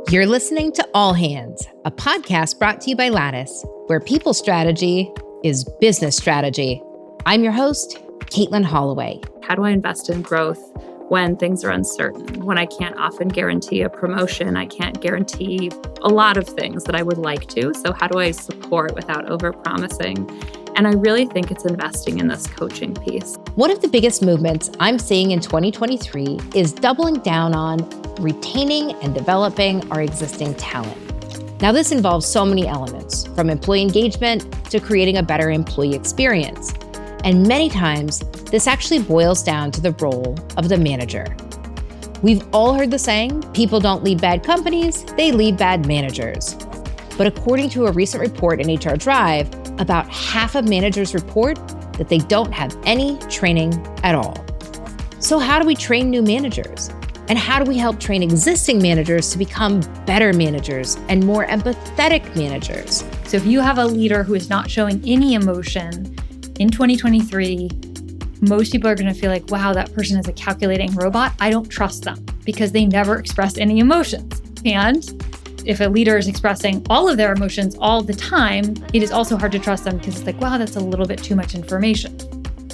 You're listening to All Hands, a podcast brought to you by Lattice, where people strategy is business strategy. I'm your host, Katelin Holloway. How do I invest in growth when things are uncertain, when I can't often guarantee a promotion, I can't guarantee a lot of things that I would like to. So how do I support without overpromising? And I really think it's investing in this coaching piece. One of the biggest movements I'm seeing in 2023 is doubling down on retaining and developing our existing talent. Now, this involves so many elements, from employee engagement to creating a better employee experience. And many times, this actually boils down to the role of the manager. We've all heard the saying, people don't leave bad companies, they leave bad managers. But according to a recent report in HR Drive, about half of managers report that they don't have any training at all. So how do we train new managers? And how do we help train existing managers to become better managers and more empathetic managers? So if you have a leader who is not showing any emotion in 2023, most people are going to feel like, wow, that person is a calculating robot. I don't trust them because they never expressed any emotions. And if a leader is expressing all of their emotions all the time, it is also hard to trust them because it's like, wow, that's a little bit too much information.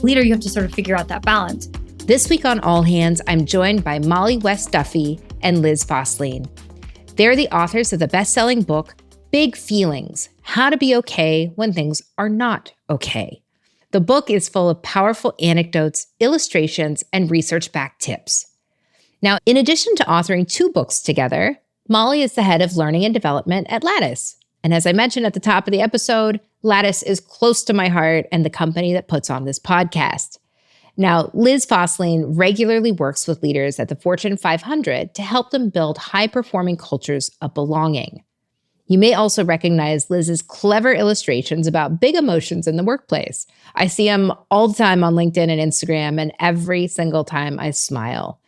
Leader, you have to sort of figure out that balance. This week on All Hands, I'm joined by Mollie Duffy and Liz Fosslien. They're the authors of the best-selling book, Big Feelings: How to Be Okay When Things Are Not Okay. The book is full of powerful anecdotes, illustrations, and research-backed tips. Now, in addition to authoring 2 books together, Mollie is the head of learning and development at Lattice. And as I mentioned at the top of the episode, Lattice is close to my heart and the company that puts on this podcast. Now, Liz Fosslien regularly works with leaders at the Fortune 500 to help them build high-performing cultures of belonging. You may also recognize Liz's clever illustrations about big emotions in the workplace. I see them all the time on LinkedIn and Instagram, and every single time I smile.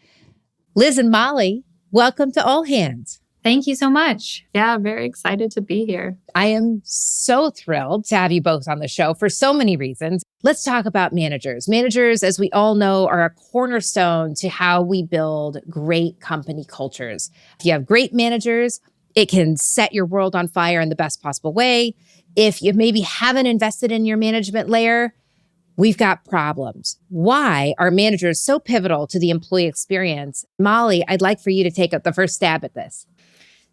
Liz and Mollie, welcome to All Hands. Thank you so much. Yeah, very excited to be here. I am so thrilled to have you both on the show for so many reasons. Let's talk about managers. Managers, as we all know, are a cornerstone to how we build great company cultures. If you have great managers, it can set your world on fire in the best possible way. If you maybe haven't invested in your management layer, we've got problems. Why are managers so pivotal to the employee experience? Mollie, I'd like for you to take up the first stab at this.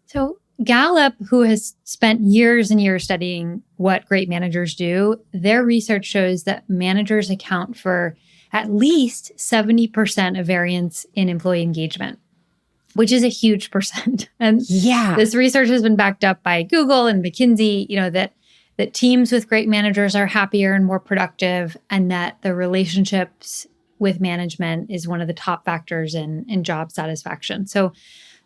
So Gallup, who has spent years and years studying what great managers do, their research shows that managers account for at least 70% of variance in employee engagement, which is a huge percent. And this research has been backed up by Google and McKinsey, that teams with great managers are happier and more productive, and that the relationships with management is one of the top factors in job satisfaction. So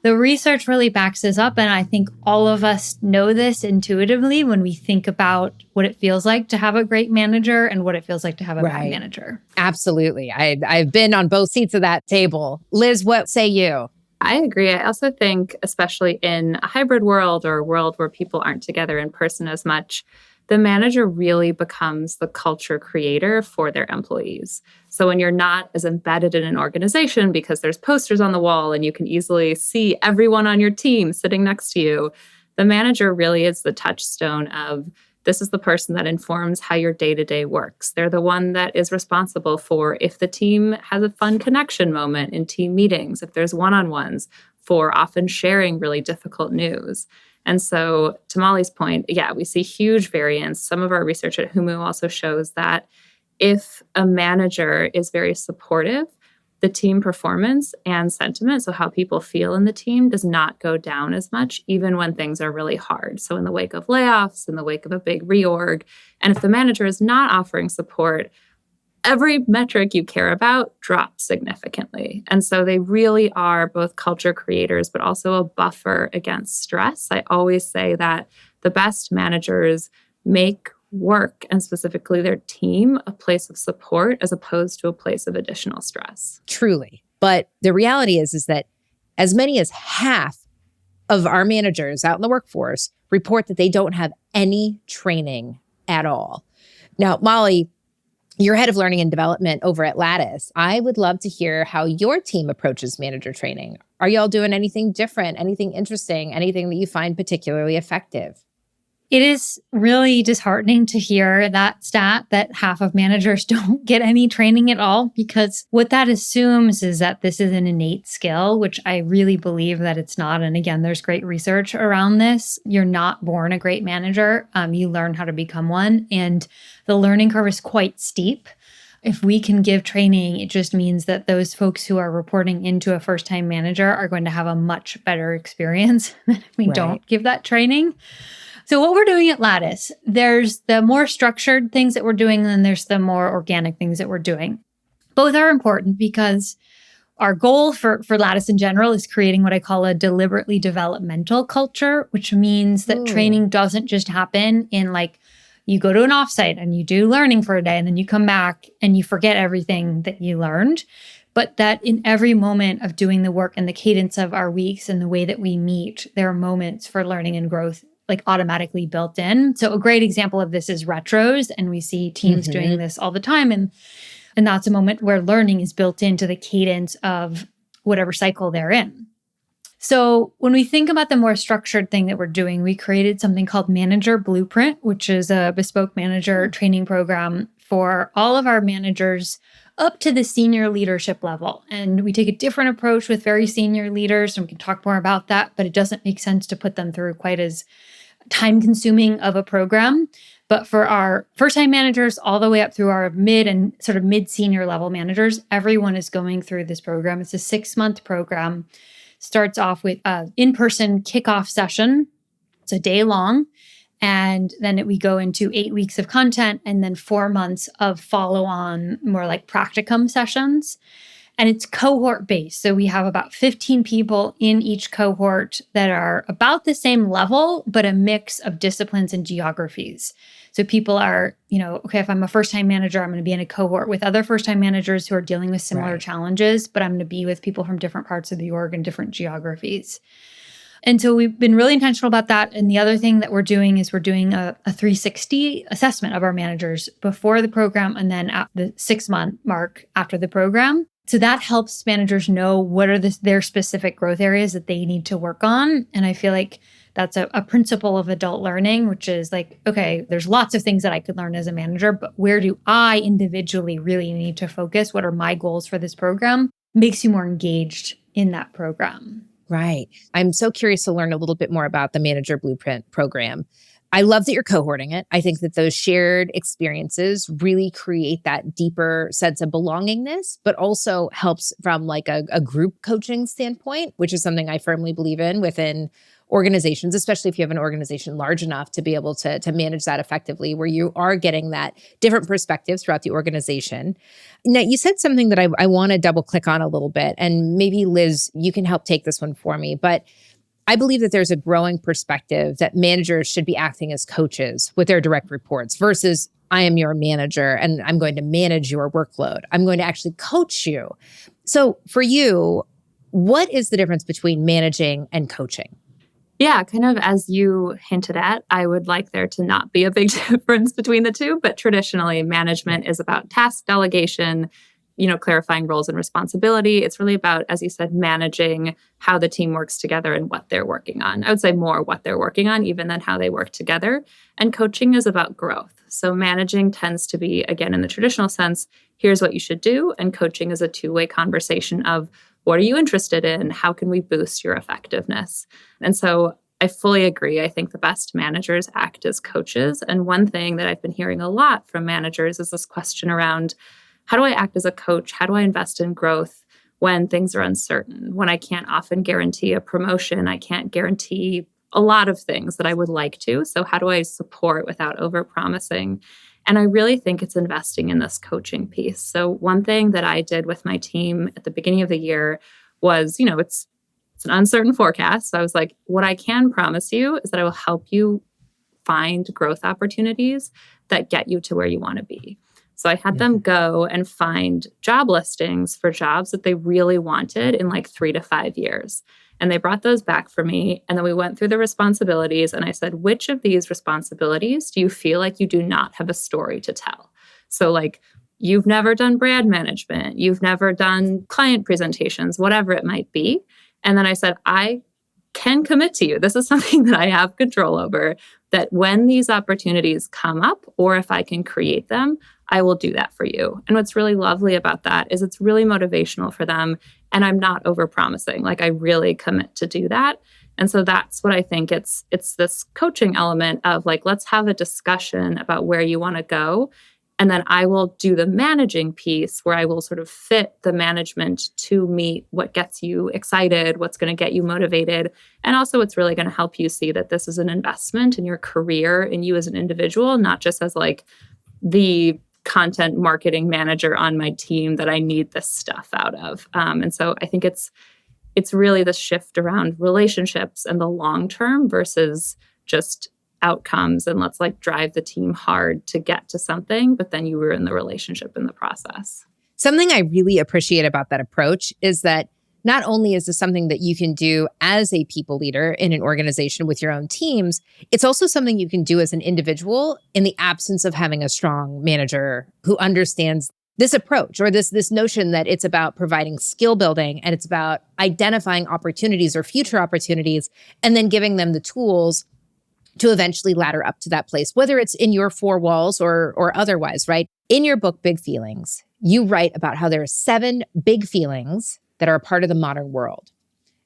the research really backs this up, and I think all of us know this intuitively when we think about what it feels like to have a great manager and what it feels like to have a bad manager. Absolutely. I've been on both seats of that table. Liz, what say you? I agree. I also think, especially in a hybrid world or a world where people aren't together in person as much, the manager really becomes the culture creator for their employees. So when you're not as embedded in an organization because there's posters on the wall and you can easily see everyone on your team sitting next to you, the manager really is the touchstone of this is the person that informs how your day-to-day works. They're the one that is responsible for if the team has a fun connection moment in team meetings, if there's one-on-ones, for often sharing really difficult news. And so to Mollie's point, we see huge variance. Some of our research at Humu also shows that if a manager is very supportive, the team performance and sentiment, so how people feel in the team, does not go down as much, even when things are really hard. So in the wake of layoffs, in the wake of a big reorg, and if the manager is not offering support, every metric you care about drops significantly. And so they really are both culture creators, but also a buffer against stress. I always say that the best managers make work, and specifically their team, a place of support as opposed to a place of additional stress. Truly. But the reality is that as many as half of our managers out in the workforce report that they don't have any training at all. Now, Mollie, You're head of learning and development over at Lattice. I would love to hear how your team approaches manager training. Are y'all doing anything different, anything interesting, anything that you find particularly effective? It is really disheartening to hear that stat that half of managers don't get any training at all, because what that assumes is that this is an innate skill, which I really believe that it's not. And again, there's great research around this. You're not born a great manager. You learn how to become one. And the learning curve is quite steep. If we can give training, it just means that those folks who are reporting into a first-time manager are going to have a much better experience than if we don't give that training. So what we're doing at Lattice, there's the more structured things that we're doing, and then there's the more organic things that we're doing. Both are important because our goal for Lattice in general is creating what I call a deliberately developmental culture, which means that training doesn't just happen in like, you go to an offsite and you do learning for a day and then you come back and you forget everything that you learned. But that in every moment of doing the work and the cadence of our weeks and the way that we meet, there are moments for learning and growth like automatically built in. So a great example of this is retros, and we see teams doing this all the time. And that's a moment where learning is built into the cadence of whatever cycle they're in. So when we think about the more structured thing that we're doing, we created something called Manager Blueprint, which is a bespoke manager training program for all of our managers up to the senior leadership level. And we take a different approach with very senior leaders, and we can talk more about that, but it doesn't make sense to put them through quite as time-consuming of a program. But for our first-time managers all the way up through our mid and sort of mid-senior level managers, everyone is going through this program. It's a 6-month program. Starts off with an in-person kickoff session. It's a day long. And then we go into 8 weeks of content and then 4 months of follow-on, more like practicum sessions. And it's cohort-based. So we have about 15 people in each cohort that are about the same level, but a mix of disciplines and geographies. So people are, okay, if I'm a first-time manager, I'm going to be in a cohort with other first-time managers who are dealing with similar challenges, but I'm going to be with people from different parts of the org and different geographies. And so we've been really intentional about that. And the other thing that we're doing is we're doing a 360 assessment of our managers before the program and then at the 6-month mark after the program. So that helps managers know what are their specific growth areas that they need to work on. And I feel like that's a principle of adult learning, which is like, okay, there's lots of things that I could learn as a manager, but where do I individually really need to focus? What are my goals for this program? Makes you more engaged in that program. Right. I'm so curious to learn a little bit more about the Manager Blueprint program. I love that you're cohorting it. I think that those shared experiences really create that deeper sense of belongingness, but also helps from like a group coaching standpoint, which is something I firmly believe in within organizations, especially if you have an organization large enough to be able to manage that effectively, where you are getting that different perspectives throughout the organization. Now, you said something that I want to double click on a little bit, and maybe Liz, you can help take this one for me, but I believe that there's a growing perspective that managers should be acting as coaches with their direct reports versus I am your manager and I'm going to manage your workload. I'm going to actually coach you. So for you, what is the difference between managing and coaching? Yeah, kind of as you hinted at, I would like there to not be a big difference between the two, but traditionally management is about task delegation, clarifying roles and responsibility. It's really about, as you said, managing how the team works together and what they're working on. I would say more what they're working on, even than how they work together. And coaching is about growth. So managing tends to be, again, in the traditional sense, here's what you should do. And coaching is a two-way conversation of what are you interested in? How can we boost your effectiveness? And so I fully agree. I think the best managers act as coaches. And one thing that I've been hearing a lot from managers is this question around, how do I act as a coach? How do I invest in growth when things are uncertain? When I can't often guarantee a promotion, I can't guarantee a lot of things that I would like to. So how do I support without overpromising? And I really think it's investing in this coaching piece. So one thing that I did with my team at the beginning of the year was, it's an uncertain forecast. So I was like, what I can promise you is that I will help you find growth opportunities that get you to where you want to be. So I had them go and find job listings for jobs that they really wanted in like 3 to 5 years. And they brought those back for me. And then we went through the responsibilities. And I said, which of these responsibilities do you feel like you do not have a story to tell? So like, you've never done brand management, you've never done client presentations, whatever it might be. And then I said, I can commit to you. This is something that I have control over, that when these opportunities come up, or if I can create them, I will do that for you. And what's really lovely about that is it's really motivational for them. And I'm not overpromising. Like, I really commit to do that. And so that's what I think it's this coaching element of like, let's have a discussion about where you want to go. And then I will do the managing piece where I will sort of fit the management to meet what gets you excited, what's going to get you motivated. And also it's really going to help you see that this is an investment in your career and you as an individual, not just as like the content marketing manager on my team that I need this stuff out of. And so I think it's really the shift around relationships and the long term versus just outcomes, and let's like drive the team hard to get to something, but then you ruin the relationship in the process. Something I really appreciate about that approach is that not only is this something that you can do as a people leader in an organization with your own teams, it's also something you can do as an individual in the absence of having a strong manager who understands this approach or this notion that it's about providing skill building and it's about identifying opportunities or future opportunities and then giving them the tools to eventually ladder up to that place, whether it's in your four walls or otherwise, right? In your book, Big Feelings, you write about how there are 7 big feelings that are a part of the modern world.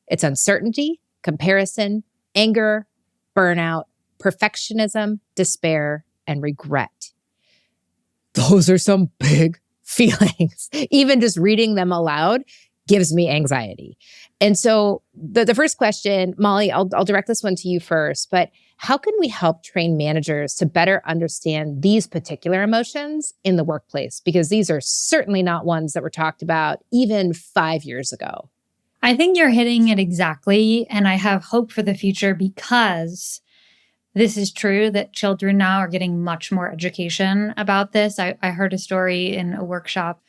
It's uncertainty, comparison, anger, burnout, perfectionism, despair, and regret. Those are some big feelings. Even just reading them aloud gives me anxiety. And so the first question, Mollie, I'll direct this one to you first, but how can we help train managers to better understand these particular emotions in the workplace? Because these are certainly not ones that were talked about even 5 years ago. I think you're hitting it exactly. And I have hope for the future because this is true that children now are getting much more education about this. I heard a story in a workshop,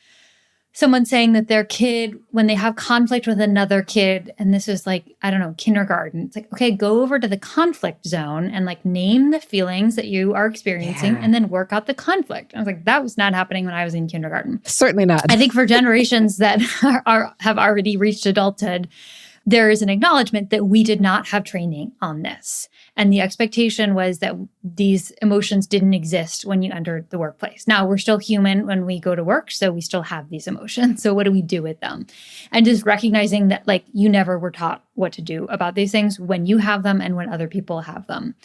someone saying that their kid, when they have conflict with another kid, and this was like, I don't know, kindergarten, it's like, okay, go over to the conflict zone and like name the feelings that you are experiencing and then work out the conflict. I was like, that was not happening when I was in kindergarten. Certainly not. I think for generations that have already reached adulthood, there is an acknowledgement that we did not have training on this. And the expectation was that these emotions didn't exist when you entered the workplace. Now, we're still human when we go to work, so we still have these emotions. So what do we do with them? And just recognizing that like you never were taught what to do about these things when you have them and when other people have them.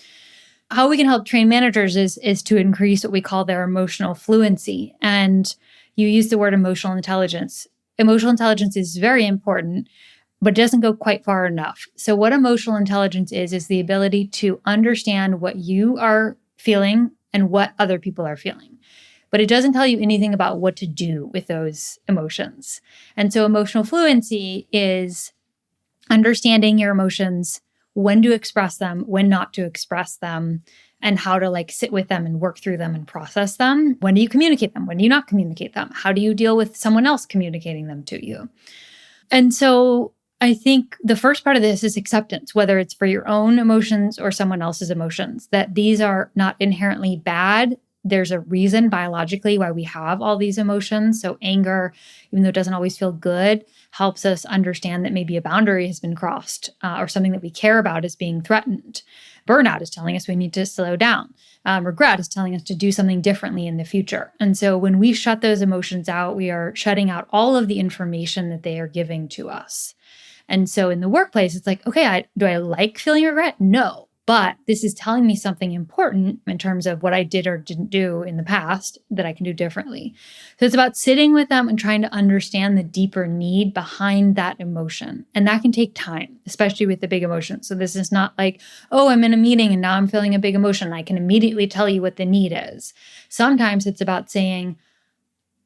How we can help train managers is to increase what we call their emotional fluency. And you use the word emotional intelligence. Emotional intelligence is very important, but it doesn't go quite far enough. So what emotional intelligence is the ability to understand what you are feeling and what other people are feeling. But it doesn't tell you anything about what to do with those emotions. And so emotional fluency is understanding your emotions, when to express them, when not to express them, and how to like sit with them and work through them and process them. When do you communicate them? When do you not communicate them? How do you deal with someone else communicating them to you? And so I think the first part of this is acceptance, whether it's for your own emotions or someone else's emotions, that these are not inherently bad. There's a reason biologically why we have all these emotions. So anger, even though it doesn't always feel good, helps us understand that maybe a boundary has been crossed or something that we care about is being threatened. Burnout is telling us we need to slow down. Regret is telling us to do something differently in the future. And so when we shut those emotions out, we are shutting out all of the information that they are giving to us. And so in the workplace, it's like, okay, do I like feeling regret? No. But this is telling me something important in terms of what I did or didn't do in the past that I can do differently. So it's about sitting with them and trying to understand the deeper need behind that emotion. And that can take time, especially with the big emotions. So this is not like, oh, I'm in a meeting and now I'm feeling a big emotion. I can immediately tell you what the need is. Sometimes it's about saying,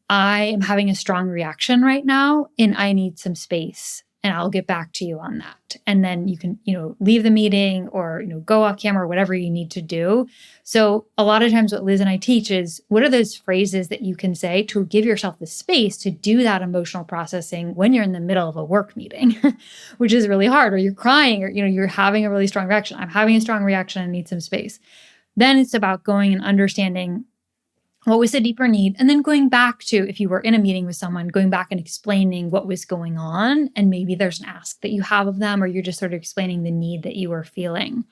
I am having a strong reaction right now and I need some space. And I'll get back to you on that. And then you can, leave the meeting or, go off camera, whatever you need to do. So a lot of times what Liz and I teach is what are those phrases that you can say to give yourself the space to do that emotional processing when you're in the middle of a work meeting, which is really hard, or you're crying or, you're having a really strong reaction. I'm having a strong reaction. I need some space. Then it's about going and understanding What was the deeper need? And then going back to, if you were in a meeting with someone, going back and explaining what was going on. And maybe there's an ask that you have of them, or you're just sort of explaining the need that you were feeling.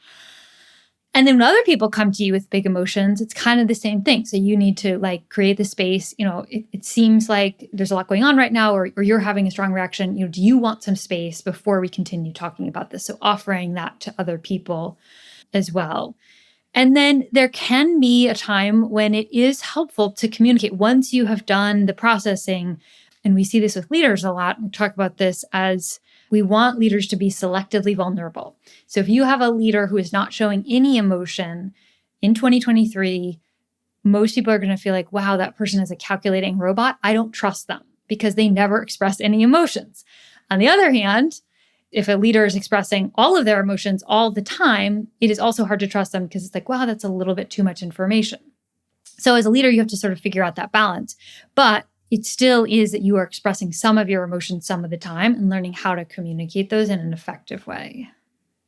And then when other people come to you with big emotions, it's kind of the same thing. So you need to like create the space. It seems like there's a lot going on right now, or you're having a strong reaction. Do you want some space before we continue talking about this? So offering that to other people as well. And then there can be a time when it is helpful to communicate once you have done the processing. And we see this with leaders a lot. We talk about this as we want leaders to be selectively vulnerable. So if you have a leader who is not showing any emotion in 2023, most people are going to feel like, wow, that person is a calculating robot. I don't trust them because they never express any emotions. On the other hand, if a leader is expressing all of their emotions all the time, it is also hard to trust them because it's like, wow, that's a little bit too much information. So as a leader, you have to sort of figure out that balance. But it still is that you are expressing some of your emotions some of the time and learning how to communicate those in an effective way.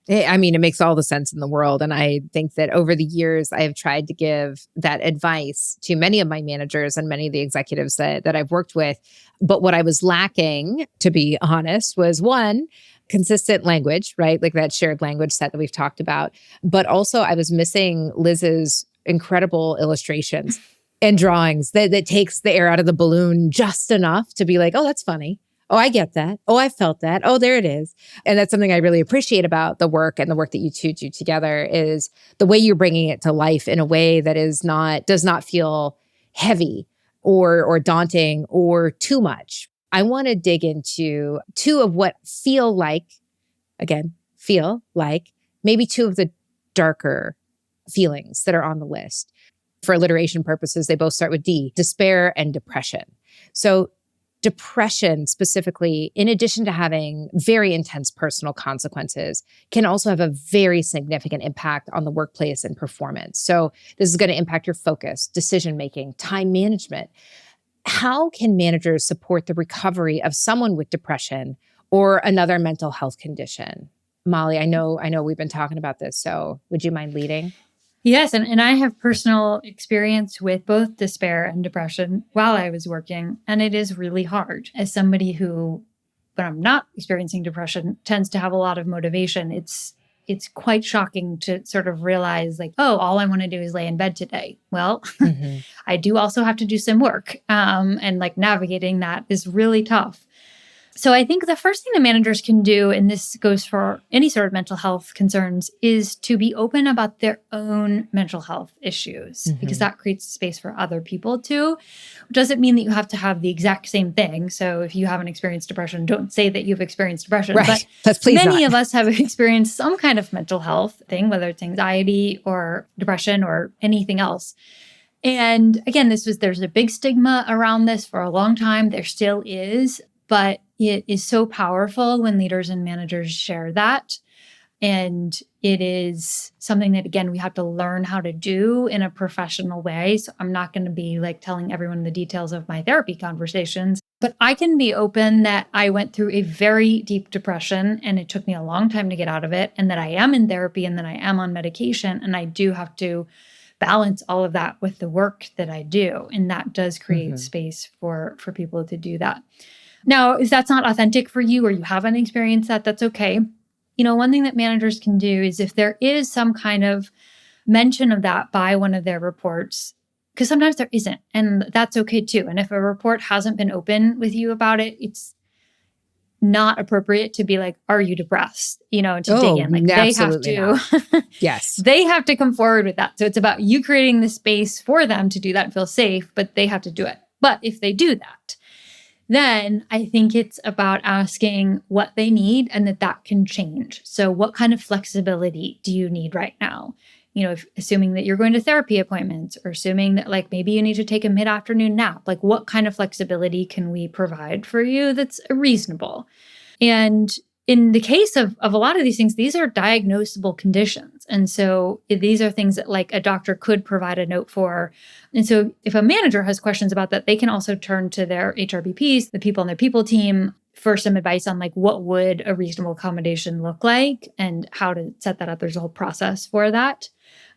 I mean, it makes all the sense in the world. And I think that over the years, I have tried to give that advice to many of my managers and many of the executives that I've worked with. But what I was lacking, to be honest, was one, consistent language, right? Like that shared language set that we've talked about. But also I was missing Liz's incredible illustrations and drawings that takes the air out of the balloon just enough to be like, oh, that's funny. Oh, I get that. Oh, I felt that. Oh, there it is. And that's something I really appreciate about the work and the work that you two do together is the way you're bringing it to life in a way that does not feel heavy or daunting or too much. I want to dig into two of what feel like maybe two of the darker feelings that are on the list. For alliteration purposes, they both start with D, despair and depression. So depression specifically, in addition to having very intense personal consequences, can also have a very significant impact on the workplace and performance. So this is going to impact your focus, decision-making, time management. How can managers support the recovery of someone with depression or another mental health condition? Mollie, I know we've been talking about this, so would you mind leading? Yes, and I have personal experience with both despair and depression while I was working, and it is really hard. As somebody who, when I'm not experiencing depression, tends to have a lot of motivation, it's quite shocking to sort of realize like, oh, all I want to do is lay in bed today. Well, I do also have to do some work, and like navigating that is really tough. So I think the first thing that managers can do, and this goes for any sort of mental health concerns, is to be open about their own mental health issues, because that creates space for other people too. It doesn't mean that you have to have the exact same thing. So if you haven't experienced depression, don't say that you've experienced depression. Right. But many of us have experienced some kind of mental health thing, whether it's anxiety or depression or anything else. And again, there's a big stigma around this for a long time. There still is, but it is so powerful when leaders and managers share that. And it is something that, again, we have to learn how to do in a professional way. So I'm not going to be like telling everyone the details of my therapy conversations, but I can be open that I went through a very deep depression and it took me a long time to get out of it, and that I am in therapy and that I am on medication, and I do have to balance all of that with the work that I do. And that does create space for people to do that. Now, if that's not authentic for you or you haven't experienced that, that's okay. One thing that managers can do is if there is some kind of mention of that by one of their reports, because sometimes there isn't, and that's okay too. And if a report hasn't been open with you about it, it's not appropriate to be like, are you depressed? To dig in. Like they have to, yes, they have to come forward with that. So it's about you creating the space for them to do that and feel safe, but they have to do it. But if they do that, then I think it's about asking what they need and that can change. So what kind of flexibility do you need right now? Assuming that you're going to therapy appointments, or assuming that like maybe you need to take a mid-afternoon nap, like what kind of flexibility can we provide for you that's reasonable? And in the case of a lot of these things, these are diagnosable conditions. And so these are things that like a doctor could provide a note for. And so if a manager has questions about that, they can also turn to their HRBPs, the people on their people team, for some advice on like what would a reasonable accommodation look like and how to set that up. There's a whole process for that.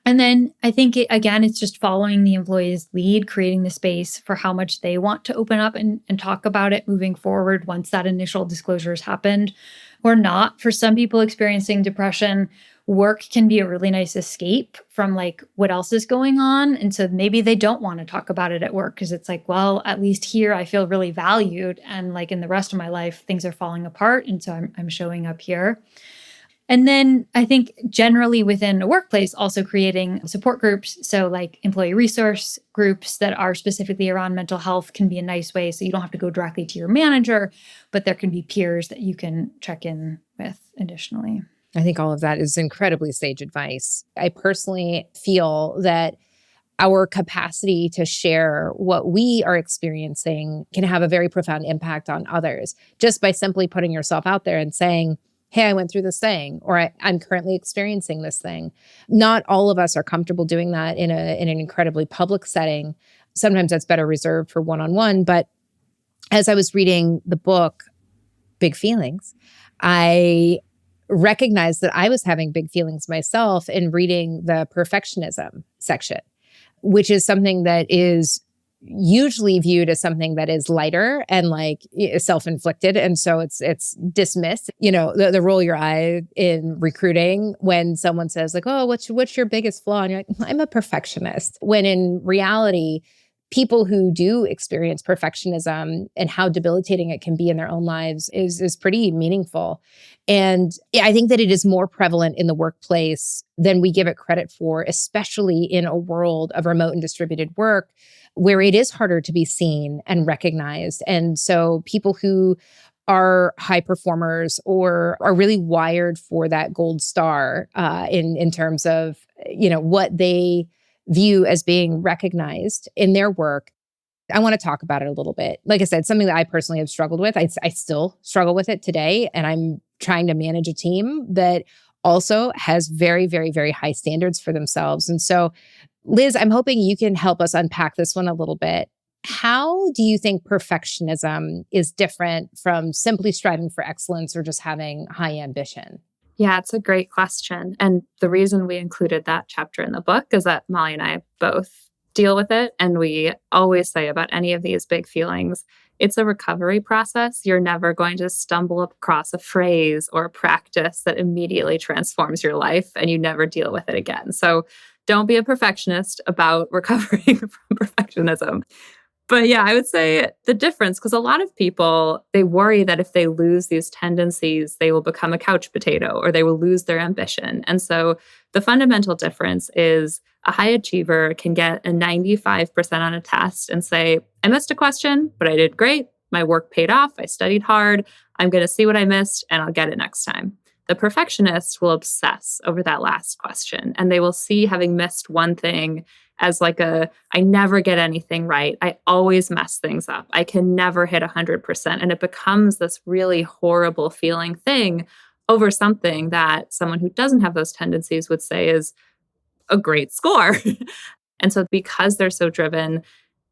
And then I think, again, it's just following the employee's lead, creating the space for how much they want to open up and talk about it moving forward once that initial disclosure has happened or not. For some people experiencing depression, work can be a really nice escape from like what else is going on. And so maybe they don't want to talk about it at work because it's like, well, at least here I feel really valued. And like in the rest of my life, things are falling apart. And so I'm showing up here. And then I think generally within a workplace, also creating support groups. So like employee resource groups that are specifically around mental health can be a nice way. So you don't have to go directly to your manager, but there can be peers that you can check in with additionally. I think all of that is incredibly sage advice. I personally feel that our capacity to share what we are experiencing can have a very profound impact on others just by simply putting yourself out there and saying, hey, I went through this thing, or I'm currently experiencing this thing. Not all of us are comfortable doing that in an incredibly public setting. Sometimes that's better reserved for one-on-one. But as I was reading the book, Big Feelings, I recognized that I was having big feelings myself in reading the perfectionism section, which is something that is usually viewed as something that is lighter and like self-inflicted. And so it's dismissed, the roll your eye in recruiting when someone says like, oh, what's your biggest flaw? And you're like, I'm a perfectionist. When in reality, people who do experience perfectionism and how debilitating it can be in their own lives is pretty meaningful. And I think that it is more prevalent in the workplace than we give it credit for, especially in a world of remote and distributed work where it is harder to be seen and recognized. And so people who are high performers or are really wired for that gold star in terms of, what they view as being recognized in their work. I want to talk about it a little bit. Like I said, something that I personally have struggled with. I still struggle with it today. And I'm trying to manage a team that also has very, very, very high standards for themselves. And so, Liz, I'm hoping you can help us unpack this one a little bit. How do you think perfectionism is different from simply striving for excellence or just having high ambition? Yeah, it's a great question. And the reason we included that chapter in the book is that Mollie and I both deal with it. And we always say about any of these big feelings, it's a recovery process. You're never going to stumble across a phrase or a practice that immediately transforms your life and you never deal with it again. So don't be a perfectionist about recovering from perfectionism. But yeah, I would say the difference, because a lot of people, they worry that if they lose these tendencies, they will become a couch potato or they will lose their ambition. And so the fundamental difference is a high achiever can get a 95% on a test and say, I missed a question, but I did great. My work paid off. I studied hard. I'm going to see what I missed and I'll get it next time. The perfectionist will obsess over that last question and they will see having missed one thing as like I never get anything right. I always mess things up. I can never hit 100%. And it becomes this really horrible feeling thing over something that someone who doesn't have those tendencies would say is a great score. And so because they're so driven,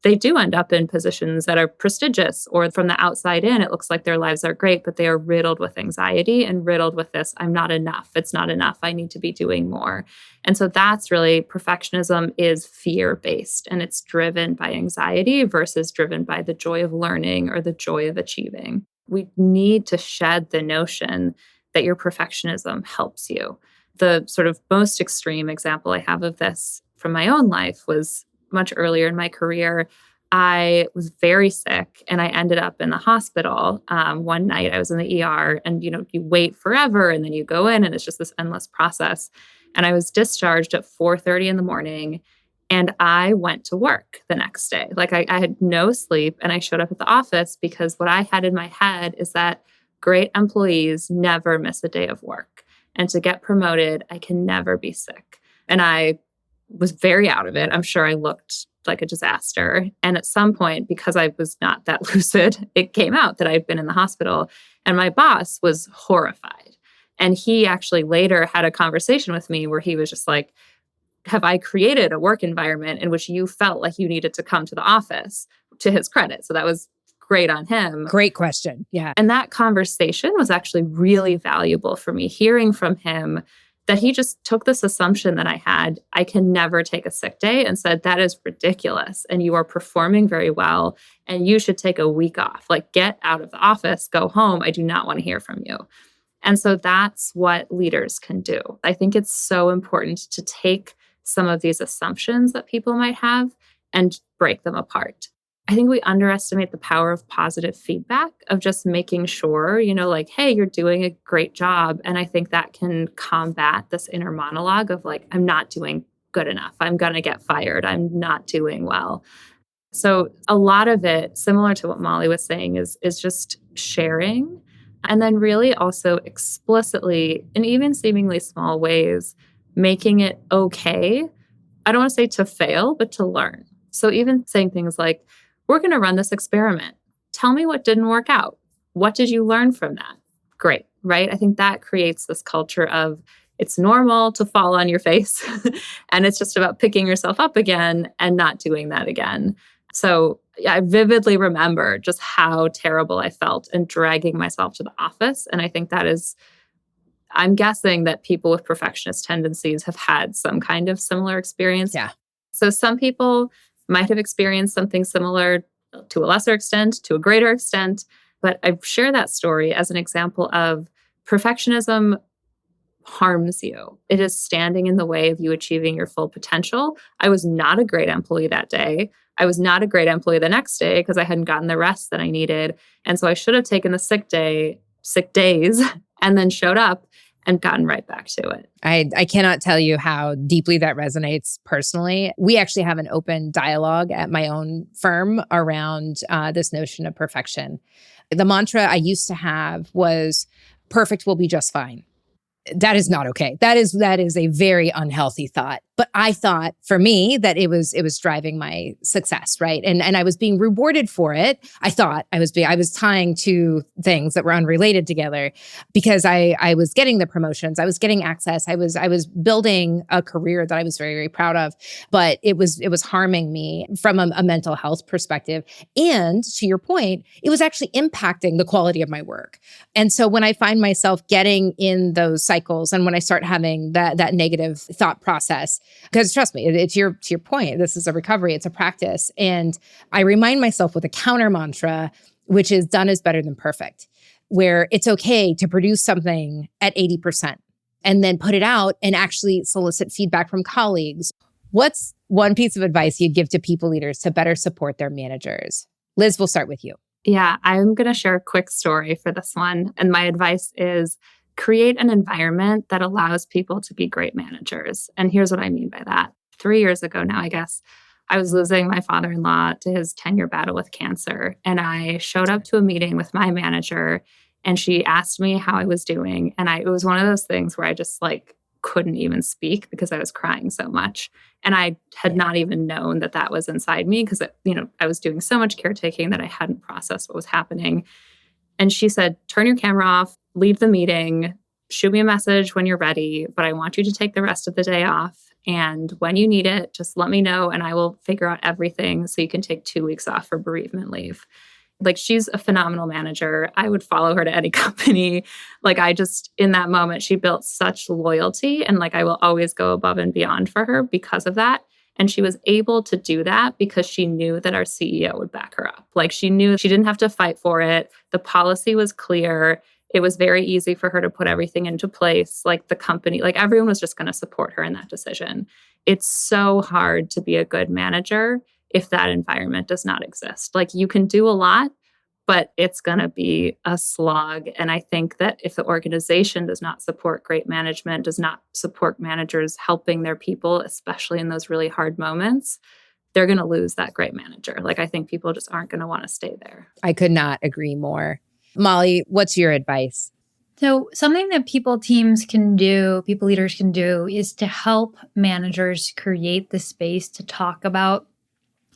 they do end up in positions that are prestigious, or from the outside in, it looks like their lives are great, but they are riddled with anxiety and riddled with this, I'm not enough. It's not enough. I need to be doing more. And so that's really, perfectionism is fear-based and it's driven by anxiety versus driven by the joy of learning or the joy of achieving. We need to shed the notion that your perfectionism helps you. The sort of most extreme example I have of this from my own life was much earlier in my career. I was very sick and I ended up in the hospital. One night I was in the ER and, you wait forever and then you go in and it's just this endless process. And I was discharged at 4:30 in the morning and I went to work the next day. Like I had no sleep and I showed up at the office because what I had in my head is that great employees never miss a day of work. And to get promoted, I can never be sick. And I was very out of it. I'm sure I looked like a disaster. And at some point, because I was not that lucid, it came out that I'd been in the hospital. And my boss was horrified. And he actually later had a conversation with me where he was just like, have I created a work environment in which you felt like you needed to come to the office? To his credit. So that was great on him. Great question. Yeah. And that conversation was actually really valuable for me, hearing from him that he just took this assumption that I had, I can never take a sick day, and said, that is ridiculous. And you are performing very well. And you should take a week off. Like, get out of the office, go home. I do not want to hear from you. And so that's what leaders can do. I think it's so important to take some of these assumptions that people might have and break them apart. I think we underestimate the power of positive feedback, of just making sure, like, hey, you're doing a great job. And I think that can combat this inner monologue of like, I'm not doing good enough. I'm going to get fired. I'm not doing well. So a lot of it, similar to what Mollie was saying, is just sharing. And then really also explicitly, in even seemingly small ways, making it okay. I don't want to say to fail, but to learn. So even saying things like, we're going to run this experiment. Tell me what didn't work out. What did you learn from that? Great, right? I think that creates this culture of it's normal to fall on your face. And it's just about picking yourself up again and not doing that again. So I vividly remember just how terrible I felt and dragging myself to the office. And I think that is, I'm guessing that people with perfectionist tendencies have had some kind of similar experience. Yeah. So some people might have experienced something similar to a lesser extent, to a greater extent. But I share that story as an example of perfectionism harms you. It is standing in the way of you achieving your full potential. I was not a great employee that day. I was not a great employee the next day because I hadn't gotten the rest that I needed. And so I should have taken the sick days, and then showed up and gotten right back to it. I cannot tell you how deeply that resonates personally. We actually have an open dialogue at my own firm around this notion of perfection. The mantra I used to have was, perfect will be just fine. That is not okay. That is a very unhealthy thought. But I thought for me that it was driving my success, right? And I was being rewarded for it. I thought I was tying two things that were unrelated together because I was getting the promotions, I was getting access, I was building a career that I was very, very proud of. But it was harming me from a mental health perspective. And to your point, it was actually impacting the quality of my work. And so when I find myself getting in those cycles and when I start having that negative thought process, because trust me, it's to your point, this is a recovery, it's a practice. And I remind myself with a counter mantra, which is done is better than perfect, where it's okay to produce something at 80% and then put it out and actually solicit feedback from colleagues. What's one piece of advice you'd give to people leaders to better support their managers? Liz, we'll start with you. Yeah, I'm going to share a quick story for this one. And my advice is create an environment that allows people to be great managers. And here's what I mean by that. 3 years ago now, I guess, I was losing my father-in-law to his 10-year battle with cancer. And I showed up to a meeting with my manager and she asked me how I was doing. And it was one of those things where I just couldn't even speak because I was crying so much. And I had not even known that was inside me because, I was doing so much caretaking that I hadn't processed what was happening. And she said, turn your camera off, leave the meeting, shoot me a message when you're ready, but I want you to take the rest of the day off. And when you need it, just let me know and I will figure out everything so you can take 2 weeks off for bereavement leave. She's a phenomenal manager. I would follow her to any company. In that moment, she built such loyalty and I will always go above and beyond for her because of that. And she was able to do that because she knew that our CEO would back her up. She knew she didn't have to fight for it. The policy was clear. It was very easy for her to put everything into place. The company, everyone was just going to support her in that decision. It's so hard to be a good manager if that environment does not exist. You can do a lot, but it's going to be a slog. And I think that if the organization does not support great management, does not support managers helping their people, especially in those really hard moments, they're going to lose that great manager. I think people just aren't going to want to stay there. I could not agree more. Mollie, what's your advice? So something that people leaders can do is to help managers create the space to talk about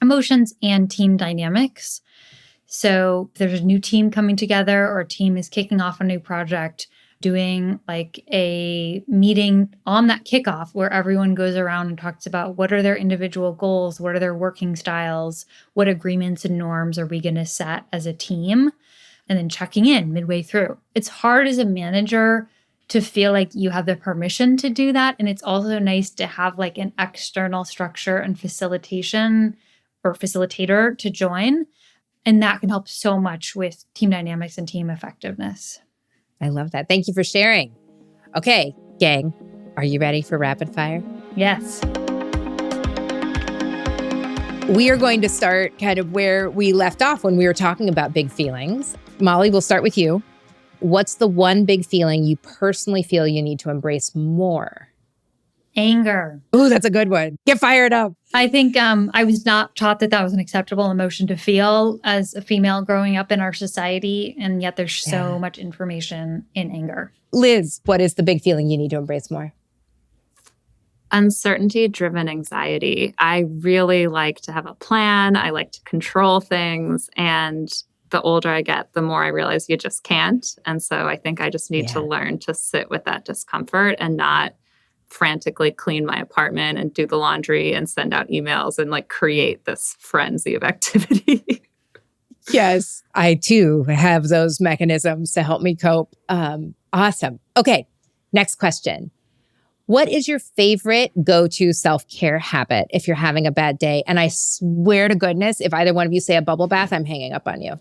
emotions and team dynamics. So if there's a new team coming together or a team is kicking off a new project, doing a meeting on that kickoff where everyone goes around and talks about what are their individual goals, what are their working styles, what agreements and norms are we going to set as a team, and then checking in midway through. It's hard as a manager to feel like you have the permission to do that. And it's also nice to have like an external structure and facilitation or facilitator to join. And that can help so much with team dynamics and team effectiveness. I love that. Thank you for sharing. Okay, gang, are you ready for rapid fire? Yes. We are going to start kind of where we left off when we were talking about big feelings. Mollie, we'll start with you. What's the one big feeling you personally feel you need to embrace more? Anger. Oh, that's a good one. Get fired up. I think I was not taught that was an acceptable emotion to feel as a female growing up in our society. And yet there's so much information in anger. Liz, what is the big feeling you need to embrace more? Uncertainty-driven anxiety. I really like to have a plan. I like to control things. And the older I get, the more I realize you just can't. And so I think I just need to learn to sit with that discomfort and not frantically clean my apartment and do the laundry and send out emails and like create this frenzy of activity. Yes, I too have those mechanisms to help me cope. Awesome. Okay, next question. What is your favorite go-to self-care habit if you're having a bad day? And I swear to goodness, if either one of you say a bubble bath, I'm hanging up on you.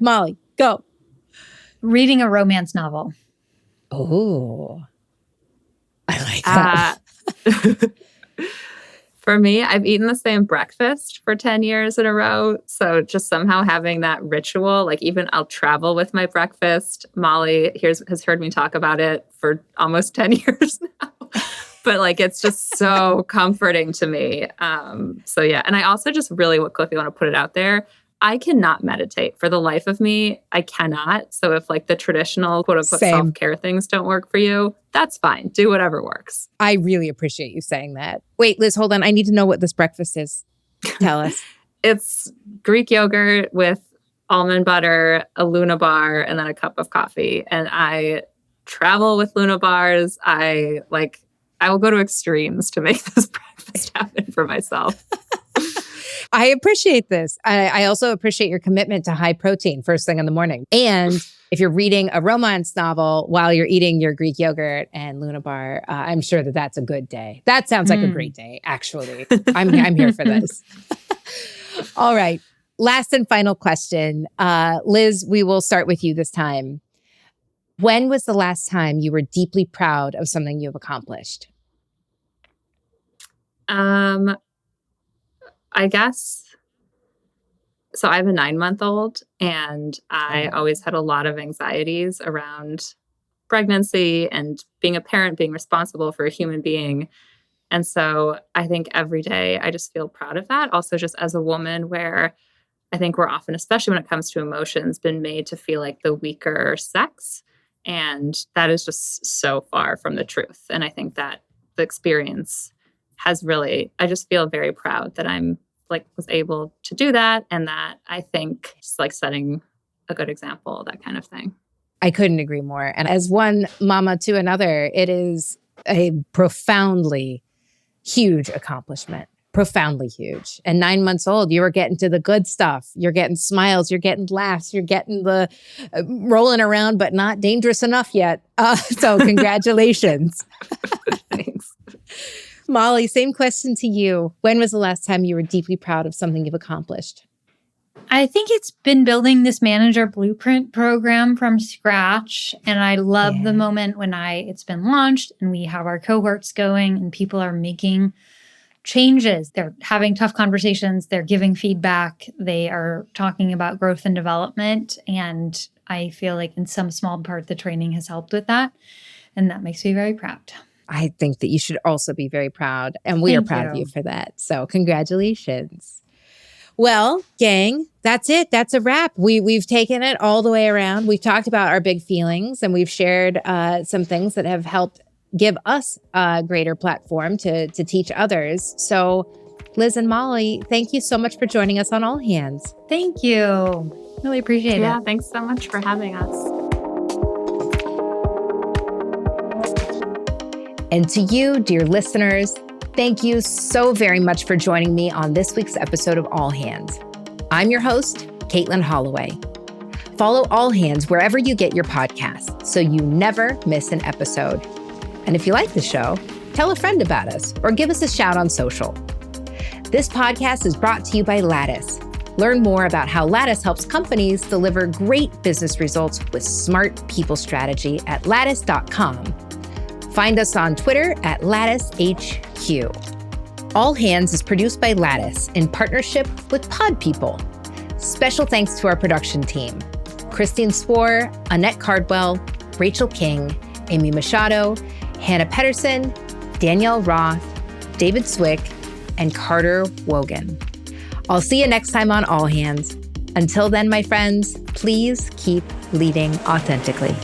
Mollie, go. Reading a romance novel. Oh, I like that. For me, I've eaten the same breakfast for 10 years in a row. So just somehow having that ritual, like even I'll travel with my breakfast. Mollie has heard me talk about it for almost 10 years now. But like, it's just so comforting to me. So yeah. And I also just really quickly want to put it out there. I cannot meditate for the life of me. I cannot. So if like the traditional quote unquote self-care things don't work for you, that's fine. Do whatever works. I really appreciate you saying that. Wait, Liz, hold on. I need to know what this breakfast is. Tell us. It's Greek yogurt with almond butter, a Luna bar, and then a cup of coffee. And I travel with Luna bars. I will go to extremes to make this breakfast happen for myself. I appreciate this. I also appreciate your commitment to high protein first thing in the morning. And if you're reading a romance novel while you're eating your Greek yogurt and Luna bar, I'm sure that that's a good day. That sounds like a great day, actually. I'm here for this. All right. Last and final question. Liz, we will start with you this time. When was the last time you were deeply proud of something you've accomplished? I guess, so I have a 9-month-old and I always had a lot of anxieties around pregnancy and being a parent, being responsible for a human being. And so I think every day I just feel proud of that. Also just as a woman where I think we're often, especially when it comes to emotions, been made to feel like the weaker sex. And that is just so far from the truth. And I think that the experience has really, I just feel very proud that I'm was able to do that. And that I think just like setting a good example, that kind of thing. I couldn't agree more. And as one mama to another, it is a profoundly huge accomplishment. Profoundly huge. And 9 months old, you were getting to the good stuff. You're getting smiles, you're getting laughs, you're getting the rolling around, but not dangerous enough yet. So congratulations. Thanks. Mollie, same question to you. When was the last time you were deeply proud of something you've accomplished? I think it's been building this manager blueprint program from scratch. And I love the moment when it's been launched and we have our cohorts going and people are making changes. They're having tough conversations. They're giving feedback. They are talking about growth and development. And I feel like in some small part, the training has helped with that. And that makes me very proud. I think that you should also be very proud. And we are proud of you for that. So congratulations. Well, gang, that's it. That's a wrap. We've taken it all the way around. We've talked about our big feelings and we've shared some things that have helped give us a greater platform to teach others. So Liz and Mollie, thank you so much for joining us on All Hands. Thank you. Really appreciate it. Yeah, thanks so much for having us. And to you, dear listeners, thank you so very much for joining me on this week's episode of All Hands. I'm your host, Katelin Holloway. Follow All Hands wherever you get your podcasts so you never miss an episode. And if you like the show, tell a friend about us or give us a shout on social. This podcast is brought to you by Lattice. Learn more about how Lattice helps companies deliver great business results with smart people strategy at lattice.com. Find us on Twitter at LatticeHQ. All Hands is produced by Lattice in partnership with Pod People. Special thanks to our production team: Christine Swore, Annette Cardwell, Rachel King, Amy Machado, Hannah Pedersen, Danielle Roth, David Swick, and Carter Wogan. I'll see you next time on All Hands. Until then, my friends, please keep leading authentically.